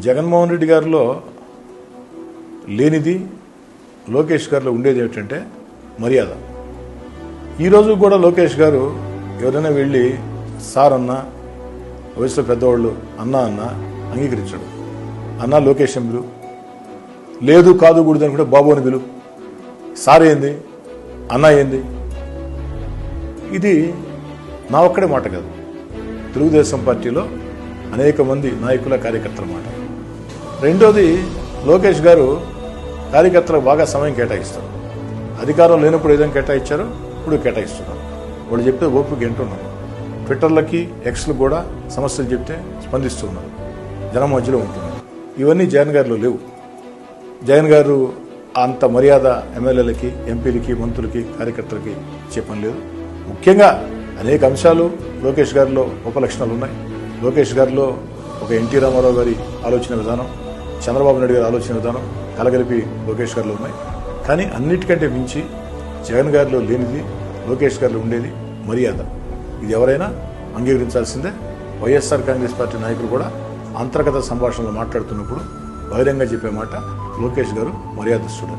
జగన్మోహన్ రెడ్డి గారిలో లేనిది లోకేష్ గారిలో ఉండేది ఏమిటంటే మర్యాద. ఈరోజు కూడా లోకేష్ గారు ఎవరైనా వెళ్ళి సార్ అన్న, వయసులో పెద్దవాళ్ళు అన్న అంగీకరించాడు. అన్న లోకేష్ అని పిలు, లేదు కాదు కూడదు అనుకుంటే బాబు అని పిలు, సార్ ఏంది అన్న ఏంది. ఇది నా ఒక్కడే మాట కాదు, తెలుగుదేశం పార్టీలో అనేక మంది నాయకుల కార్యకర్తల మాట. రెండోది, లోకేష్ గారు కార్యకర్తలకు బాగా సమయం కేటాయిస్తారు. అధికారం లేనప్పుడు ఏదైనా కేటాయించారో ఇప్పుడు కేటాయిస్తున్నారు. వాళ్ళు చెప్పే ఓపిక వింటున్నారు. ట్విట్టర్లకి ఎక్స్లు కూడా సమస్యలు చెప్తే స్పందిస్తున్నారు, జనం మధ్యలో ఉంటున్నారు. ఇవన్నీ జగన్ గారిలో లేవు. జగన్ గారు అంత మర్యాద ఎమ్మెల్యేలకి, ఎంపీలకి, మంత్రులకి, కార్యకర్తలకి చెప్పని లేదు. ముఖ్యంగా అనేక అంశాలు లోకేష్ గారిలో ఉపలక్షణాలు ఉన్నాయి. లోకేష్ గారిలో ఒక ఎన్టీ రామారావు గారి ఆలోచన విధానం, చంద్రబాబు నాయుడు గారి ఆలోచన విధానం కలగలిపి లోకేష్ గారిలో ఉన్నాయి. కానీ అన్నిటికంటే మించి జగన్ గారిలో లేనిది లోకేష్ గారిలో ఉండేది మర్యాద. ఇది ఎవరైనా అంగీకరించాల్సిందే. వైఎస్ఆర్ కాంగ్రెస్ పార్టీ నాయకులు కూడా అంతర్గత సంభాషణలో మాట్లాడుతున్నప్పుడు బహిరంగ చెప్పే మాట లోకేష్ గారు మర్యాదస్తుడు.